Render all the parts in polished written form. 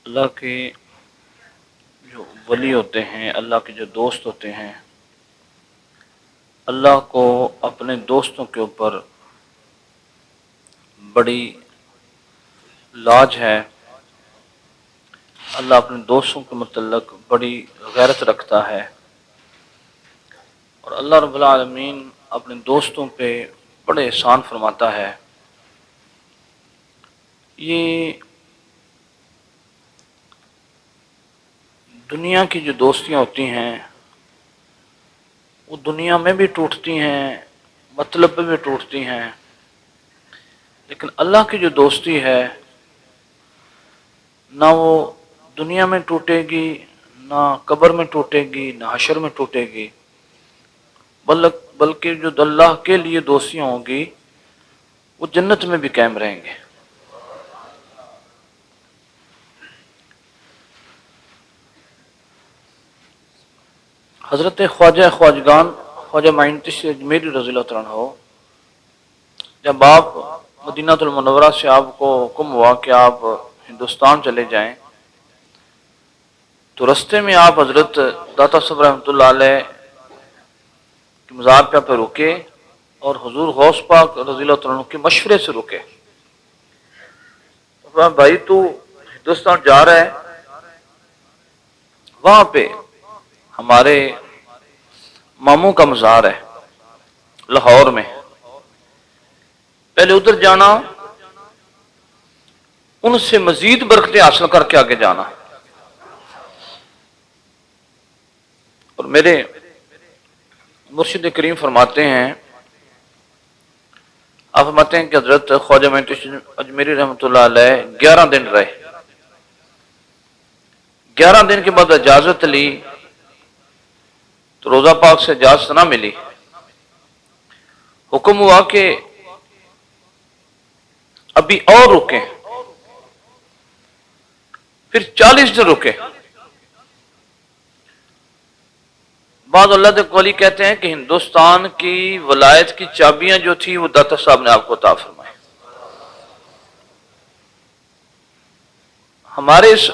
اللہ کے جو ولی ہوتے ہیں، اللہ کے جو دوست ہوتے ہیں، اللہ کو اپنے دوستوں کے اوپر بڑی لاج ہے۔ اللہ اپنے دوستوں کے متعلق بڑی غیرت رکھتا ہے، اور اللہ رب العالمین اپنے دوستوں پہ بڑے احسان فرماتا ہے۔ یہ دنیا کی جو دوستیاں ہوتی ہیں وہ دنیا میں بھی ٹوٹتی ہیں، مطلب پہ بھی ٹوٹتی ہیں، لیکن اللہ کی جو دوستی ہے نہ وہ دنیا میں ٹوٹے گی، نہ قبر میں ٹوٹے گی، نہ حشر میں ٹوٹے گی، بلکہ جو اللہ کے لیے دوستیاں ہوں گی وہ جنت میں بھی قائم رہیں گے۔ حضرت خواجہ خواجگان خواجہ معین چشتی اجمیری رضی اللہ تعالیٰ عنہ، جب آپ مدینہ المنورہ سے آپ کو حکم ہوا کہ آپ ہندوستان چلے جائیں، تو رستے میں آپ حضرت داتا صاحب رحمۃ اللہ علیہ کے مزار پہ رکے، اور حضور غوث پاک رضی اللہ تعالیٰ عنہ کے مشورے سے رکے۔ بھائی تو ہندوستان جا رہا ہے، وہاں پہ ہمارے ماموں کا مزار ہے لاہور میں، پہلے ادھر جانا، ان سے مزید برکتیں حاصل کر کے آگے جانا۔ اور میرے مرشد کریم فرماتے ہیں، آپ فرماتے ہیں کہ حضرت خواجہ معین چشتی اجمیری رحمۃ اللہ علیہ 11 دن رہے۔ 11 دن کے بعد اجازت لی تو روضہ پاک سے اجازت نہ ملی، حکم ہوا کہ ابھی اور رکیں، پھر 40 دن رکے۔ بعض اللہ کے ولی کہتے ہیں کہ ہندوستان کی ولایت کی چابیاں جو تھی وہ داتا صاحب نے آپ کو عطا فرمائی۔ ہمارے اس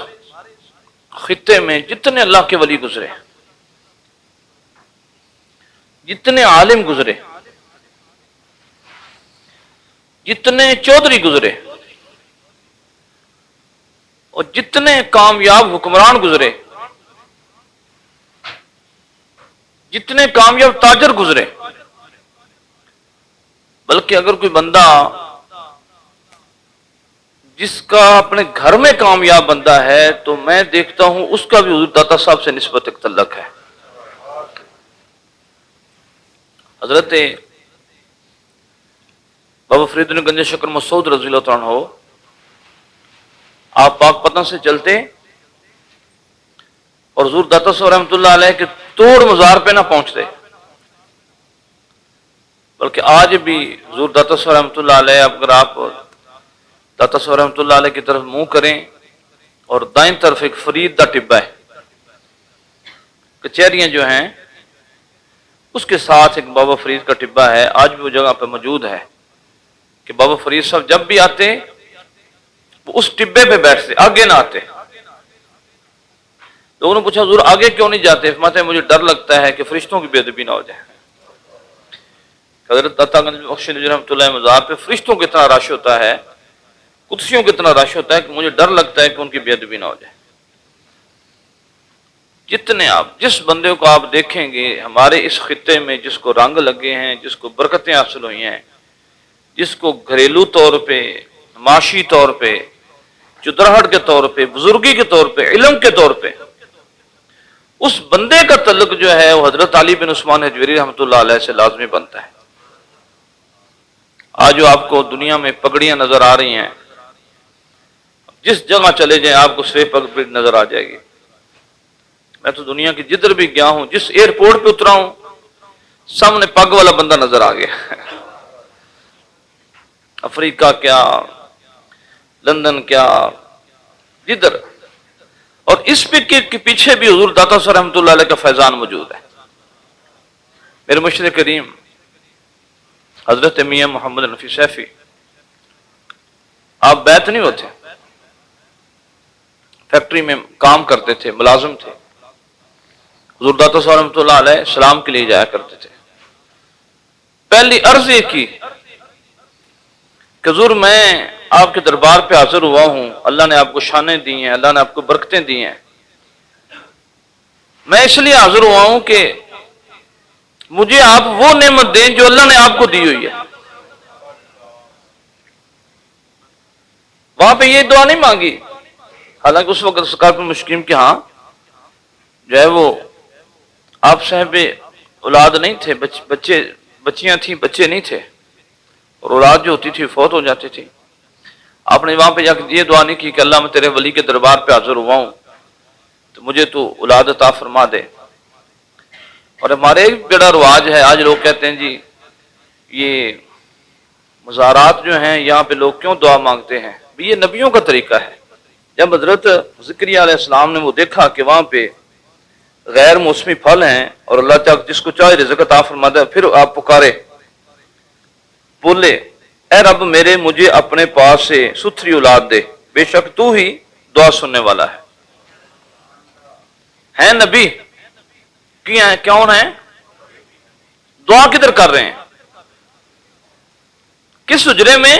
خطے میں جتنے اللہ کے ولی گزرے، جتنے عالم گزرے، جتنے چودھری گزرے، اور جتنے کامیاب حکمران گزرے، جتنے کامیاب تاجر گزرے، بلکہ اگر کوئی بندہ جس کا اپنے گھر میں کامیاب بندہ ہے تو میں دیکھتا ہوں اس کا بھی حضور داتا صاحب سے نسبت ایک تعلق ہے۔ حضرت بابا فرید گنج شکر مسعود رضی اللہ تعالیٰ عنہ، آپ پاک پتن سے چلتے اور حضور داتا صاحب رحمۃ اللہ علیہ کے توڑ مزار پہ نہ پہنچتے، بلکہ آج بھی حضور داتا صاحب رحمۃ اللہ علیہ، اگر آپ داتا صاحب رحمۃ اللہ علیہ کی طرف منہ کریں اور دائیں طرف ایک فرید دا ٹبہ ہے، کچہریاں جو ہیں اس کے ساتھ ایک بابا فرید کا ٹبہ ہے، آج بھی وہ جگہ پہ موجود ہے کہ بابا فرید صاحب جب بھی آتے وہ اس ٹبے پہ بیٹھتے، آگے نہ آتے۔ لوگوں نے پوچھا حضور آگے کیوں نہیں جاتے؟ فرماتے ہیں مجھے ڈر لگتا ہے کہ فرشتوں کی بے ادبی نہ ہو جائے۔ حضرت داتا گنج بخش رحمۃ اللہ مزار پہ فرشتوں کی اتنا رش ہوتا ہے، قدسیوں کی اتنا رش ہوتا ہے کہ مجھے ڈر لگتا ہے کہ ان کی بے ادبی نہ ہو جائے۔ جتنے آپ جس بندے کو آپ دیکھیں گے ہمارے اس خطے میں، جس کو رنگ لگے ہیں، جس کو برکتیں حاصل ہوئی ہیں، جس کو گھریلو طور پہ، معاشی طور پہ، چدراہٹ کے طور پہ، بزرگی کے طور پہ، علم کے طور پہ، اس بندے کا تعلق جو ہے وہ حضرت علی بن عثمان حجویری رحمۃ اللہ علیہ سے لازمی بنتا ہے۔ آج جو آپ کو دنیا میں پگڑیاں نظر آ رہی ہیں، جس جگہ چلے جائیں آپ کو سویپ پگڑی نظر آ جائے گی۔ میں تو دنیا کی جدھر بھی گیا ہوں، جس ایئرپورٹ پہ اترا ہوں سامنے پگ والا بندہ نظر آ گیا۔ افریقہ کیا، لندن کیا، جدھر، اور اس پکے کے پیچھے بھی حضور داتا صاحب رحمۃ اللہ علیہ کا فیضان موجود ہے۔ میرے مرشد کریم حضرت میاں محمد نفیس سیفی، آپ بیعت نہیں ہوتے، فیکٹری میں کام کرتے تھے، ملازم تھے، حضور داتا صاحب رحمۃ اللہ علیہ سلام کے لیے جایا کرتے تھے۔ پہلی عرض یہ کی کہ حضور میں آپ کے دربار پہ حاضر ہوا ہوں، اللہ نے آپ کو شانیں دی ہیں، اللہ نے آپ کو برکتیں دی ہیں، میں اس لیے حاضر ہوا ہوں کہ مجھے آپ وہ نعمت دیں جو اللہ نے آپ کو دی ہوئی ہے۔ وہاں پہ یہ دعا نہیں مانگی، حالانکہ اس وقت سرکار پر مشکیم کے ہاں جو ہے وہ آپ صاحب اولاد نہیں تھے، بچیاں تھیں، بچے نہیں تھے، اور اولاد جو ہوتی تھی فوت ہو جاتی تھی۔ آپ نے وہاں پہ جا کے یہ دعا نہیں کی کہ اللہ میں تیرے ولی کے دربار پہ حاضر ہوا ہوں تو مجھے تو اولاد عطا فرما دے۔ اور ہمارے ایک بڑا رواج ہے، آج لوگ کہتے ہیں جی یہ مزارات جو ہیں یہاں پہ لوگ کیوں دعا مانگتے ہیں؟ یہ نبیوں کا طریقہ ہے۔ جب حضرت زکریا علیہ السلام نے وہ دیکھا کہ وہاں پہ غیر موسمی پھل ہیں اور اللہ تعالیٰ جس کو چاہے رزق عطا فرما دے، پھر آپ پکارے، بولے اے رب میرے مجھے اپنے پاس سے ستھری اولاد دے، بے شک تو ہی دعا سننے والا ہے نبی کون ہیں؟ دعا کدھر کر رہے ہیں؟ کس حجرے میں؟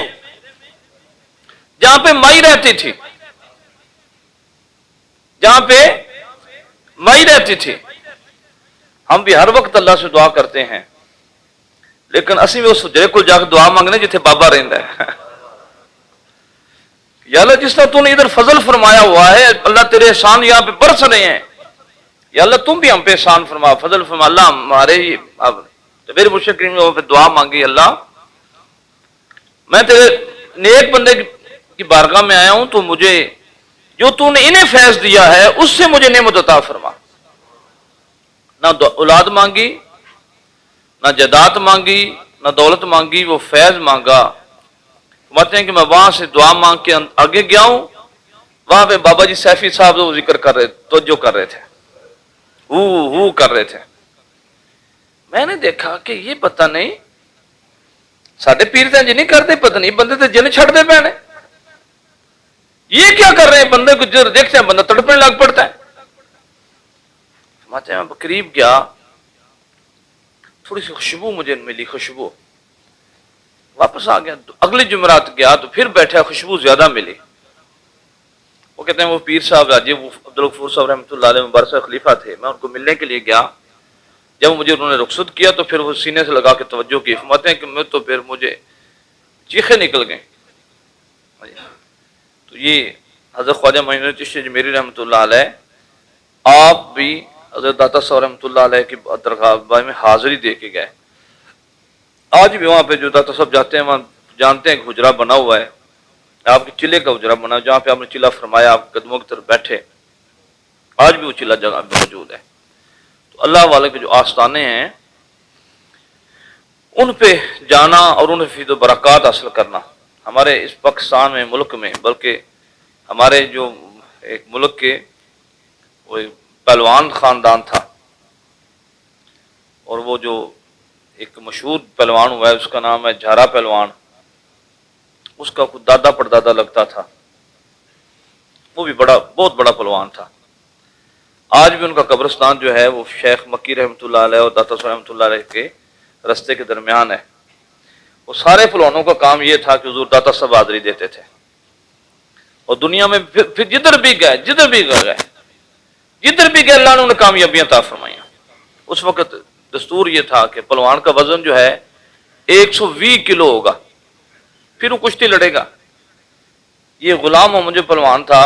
جہاں پہ مائی رہتی تھی، جہاں پہ مائی رہتی تھی۔ ہم بھی ہر وقت اللہ سے دعا کرتے ہیں، لیکن اسی میں اس حجرے کو جا کے دعا مانگنے جتنے بابا رہندا ہے۔ یا اللہ جس طرح تو نے ادھر فضل فرمایا ہوا ہے، اللہ تیرے احسان یہاں پہ برس رہے ہیں، یا اللہ تم بھی ہم پہ احسان فرما، فضل فرما۔ اللہ ہمارے میرے مرشد کریم نے پہ دعا مانگی، اللہ میں تیرے نیک بندے کی بارگاہ میں آیا ہوں، تو مجھے جو تو نے انہیں فیض دیا ہے اس سے مجھے نعمت عطا فرما۔ نہ اولاد مانگی، نہ جائیداد مانگی، نہ دولت مانگی، وہ فیض مانگا۔ فرماتے ہیں کہ میں وہاں سے دعا مانگ کے آگے گیا ہوں، وہاں پہ بابا جی سیفی صاحب وہ ذکر کر رہے، توجہ کر رہے تھے، ہو کر رہے تھے۔ میں نے دیکھا کہ یہ پتہ نہیں ساڈے پیر تے نہیں کرتے، پتہ نہیں بندے تے جن چھڑ دے پے، یہ کیا کر رہے ہیں؟ بندے کو جو دیکھتے ہیں بندہ تڑپنے لگ پڑتا ہے۔ فرماتے ہیں میں قریب گیا، تھوڑی سی خوشبو مجھے ملی، خوشبو، واپس آ گیا، اگلی جمعرات گیا تو پھر بیٹھا، خوشبو زیادہ ملی۔ وہ کہتے ہیں وہ پیر صاحب راجی عبدالغفور صاحب رحمۃ اللہ علیہ مبارک خلیفہ تھے، میں ان کو ملنے کے لیے گیا، جب مجھے انہوں نے رخصت کیا تو پھر وہ سینے سے لگا کے توجہ کی۔ فرماتے ہیں کہ میں تو پھر مجھے چیخیں نکل گئیں۔ تو یہ حضرت خواجہ معین الدین چشتی اجمیری رحمۃ اللہ علیہ، آپ بھی حضرت داتا صاحب رحمۃ اللہ علیہ کی درگاہ میں حاضری دے کے گئے۔ آج بھی وہاں پہ جو داتا صاحب جاتے ہیں وہاں جانتے ہیں کہ حجرہ بنا ہوا ہے، آپ کے چلے کا حجرہ بنا، جہاں پہ آپ نے چلہ فرمایا، آپ قدموں کی طرف بیٹھے، آج بھی وہ چلہ جگہ موجود ہے۔ تو اللہ والے کے جو آستانے ہیں ان پہ جانا اور ان فیض و برکات حاصل کرنا، ہمارے اس پاکستان میں، ملک میں، بلکہ ہمارے جو ایک ملک کے وہ پہلوان خاندان تھا، اور وہ جو ایک مشہور پہلوان ہوا ہے اس کا نام ہے جھارا پہلوان، اس کا خود دادا پردادا لگتا تھا، وہ بھی بہت بڑا پہلوان تھا۔ آج بھی ان کا قبرستان جو ہے وہ شیخ مکی رحمۃ اللہ علیہ اور داتا صاحب رحمۃ اللہ علیہ کے رستے کے درمیان ہے۔ وہ سارے پہلوانوں کا کام یہ تھا کہ حضور داتا صاحب حاضری دیتے تھے، اور دنیا میں پھر جدھر بھی گئے جدھر بھی گئے اللہ نے انہیں کامیابیاں عطا فرمائیں۔ اس وقت دستور یہ تھا کہ پہلوان کا وزن جو ہے 120 کلو ہوگا، پھر وہ کشتی لڑے گا۔ یہ غلام محمد جو پہلوان تھا،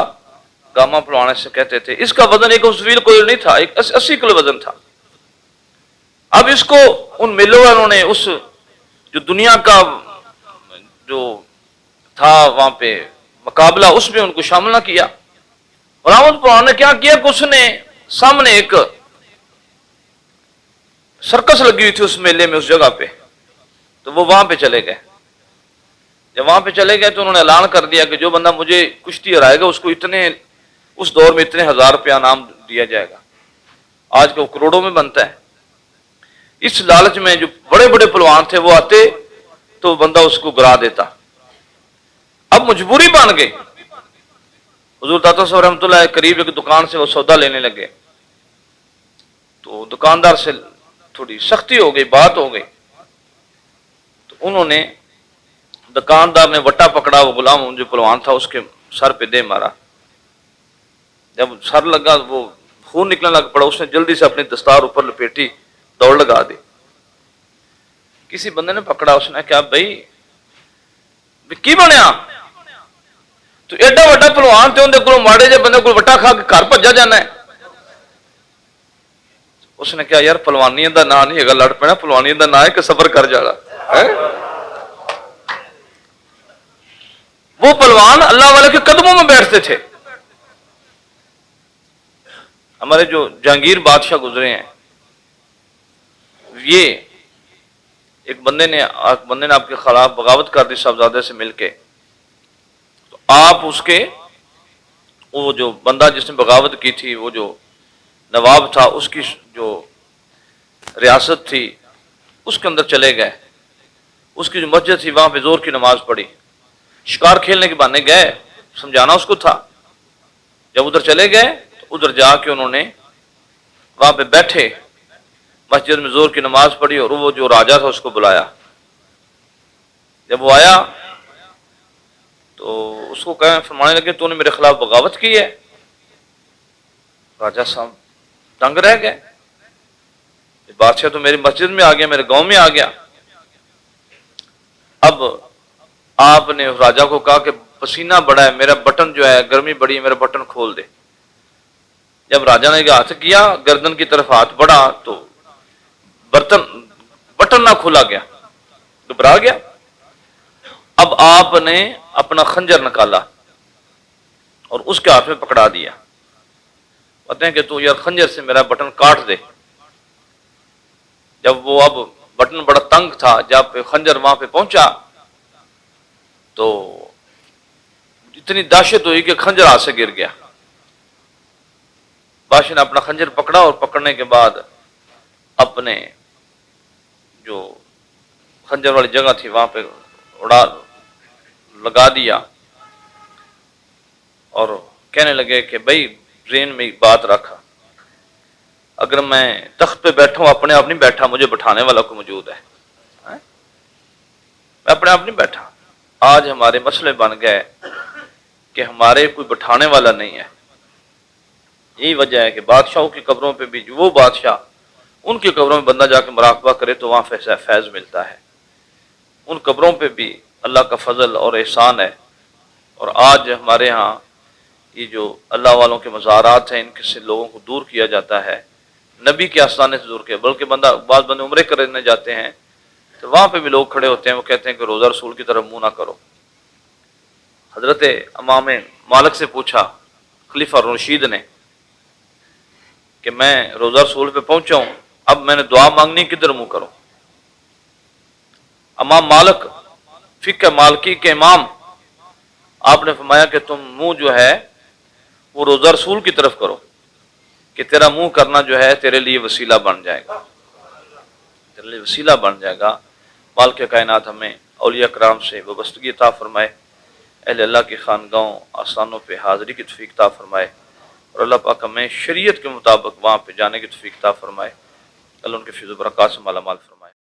گاما پہلوان ایسے کہتے تھے، اس کا وزن 120 کلو نہیں تھا، 80 کلو وزن تھا۔ اب اس کو ان میلوں والوں نے اس جو دنیا کا جو تھا وہاں پہ مقابلہ، اس میں ان کو شامل نہ کیا۔ اور احمد پہلوان نے کیا کیا کہ اس نے سامنے ایک سرکس لگی ہوئی تھی اس میلے میں، اس جگہ پہ، تو وہ وہاں پہ چلے گئے۔ جب وہاں پہ چلے گئے تو انہوں نے اعلان کر دیا کہ جو بندہ مجھے کشتی ہرائے گا اس کو اس دور میں اتنے 1000 روپیہ انعام دیا جائے گا۔ آج کو کروڑوں میں بنتا ہے۔ اس لالچ میں جو بڑے بڑے پہلوان تھے وہ آتے تو بندہ اس کو گرا دیتا۔ اب مجبوری بن گئی، حضور داتا صاحب رحمۃ اللہ قریب ایک دکان سے وہ سودا لینے لگے، تو دکاندار سے تھوڑی سختی ہو گئی، بات ہو گئی، تو انہوں نے دکاندار نے وٹا پکڑا، وہ غلام جو پلوان تھا اس کے سر پہ دے مارا۔ جب سر لگا وہ خون نکلنے لگ پڑا، اس نے جلدی سے اپنی دستار اوپر لپیٹی، دوڑ لگا دی۔ کسی بندے نے پکڑا، اس نے کہا بھائی کی بنیا تو ایڈا وڈا پلوان تے اندر کو ماڑے جے بندے کو وٹا کھا کے گھر بھجا جانا ہے۔ اس نے کہا یار پلوانی دا نام نہیں ہے لڑ پینا، پلوانی دا نام ہے کہ صبر کر جانا ہے۔ وہ پلوان اللہ والے کے قدموں میں بیٹھتے تھے۔ ہمارے جو جہانگیر بادشاہ گزرے ہیں، یہ ایک بندے نے آپ کے خلاف بغاوت کر دی صاحبزادے سے مل کے، تو آپ اس کے وہ جو بندہ جس نے بغاوت کی تھی، وہ جو نواب تھا، اس کی جو ریاست تھی اس کے اندر چلے گئے، اس کی جو مسجد تھی وہاں پہ زور کی نماز پڑھی، شکار کھیلنے کے بہانے گئے، سمجھانا اس کو تھا۔ جب ادھر چلے گئے تو ادھر جا کے انہوں نے وہاں پہ بیٹھے، مسجد میں زور کی نماز پڑھی، اور وہ جو راجا تھا اس کو بلایا۔ جب وہ آیا تو اس کو فرمانے لگے تو نے میرے خلاف بغاوت کی ہے۔ راجا صاحب دنگ رہ گئے، بادشاہ تو میری مسجد میں آ گیا، میرے گاؤں میں آ گیا۔ اب آپ نے راجا کو کہا کہ پسینہ بڑا ہے، میرا بٹن جو ہے گرمی بڑی ہے، میرا بٹن کھول دے۔ جب راجا نے ہاتھ کیا گردن کی طرف ہاتھ بڑھا تو بٹن نہ کھولا گیا، گھبرا گیا۔ اب آپ نے اپنا خنجر نکالا اور اس کے ہاتھ میں پکڑا دیا، کہتے ہیں کہ تو یار خنجر سے میرا بٹن کاٹ دے۔ جب وہ اب بٹن بڑا تنگ تھا، جب خنجر وہاں پہ پہنچا تو اتنی دہشت ہوئی کہ خنجر ہاتھ سے گر گیا۔ بادشاہ نے اپنا خنجر پکڑا اور پکڑنے کے بعد اپنے جو خنجر والی جگہ تھی وہاں پہ لگا دیا، اور کہنے لگے کہ بھائی ذہن میں ایک بات رکھا، اگر میں تخت پہ بیٹھا ہوں اپنے آپ نہیں بیٹھا، مجھے بٹھانے والا کوئی موجود ہے، میں اپنے آپ نہیں بیٹھا۔ آج ہمارے مسئلے بن گئے کہ ہمارے کوئی بٹھانے والا نہیں ہے۔ یہی وجہ ہے کہ بادشاہوں کی قبروں پہ بھی وہ بادشاہ، ان کی قبروں میں بندہ جا کے مراقبہ کرے تو وہاں فیض ملتا ہے۔ ان قبروں پہ بھی اللہ کا فضل اور احسان ہے۔ اور آج ہمارے ہاں یہ جو اللہ والوں کے مزارات ہیں، ان سے لوگوں کو دور کیا جاتا ہے، نبی کے آستانے سے دور کیا، بلکہ بعض بندے عمرے کرنے جاتے ہیں تو وہاں پہ بھی لوگ کھڑے ہوتے ہیں، وہ کہتے ہیں کہ روزہ رسول کی طرف منہ نہ کرو۔ حضرت امام مالک سے پوچھا خلیفہ رشید نے کہ میں روزہ رسول پہ پہنچا ہوں، اب میں نے دعا مانگنی کدھر منہ کروں؟ امام مالک فقہ مالکی کے امام، آپ نے فرمایا کہ تم منہ جو ہے وہ روزہ رسول کی طرف کرو، کہ تیرا منہ کرنا جو ہے تیرے لیے وسیلہ بن جائے گا، تیرے لیے وسیلہ بن جائے گا۔ مالک کائنات ہمیں اولیاء کرام سے وابستگی عطا فرمائے، اہل اللہ کی خانگاہوں آستانوں پہ حاضری کی توفیق عطا فرمائے، اور اللہ پاک ہمیں شریعت کے مطابق وہاں پہ جانے کی توفیق عطا فرمائے۔ اللہ ان کے فیض و برکات سے مالا مال فرمائے۔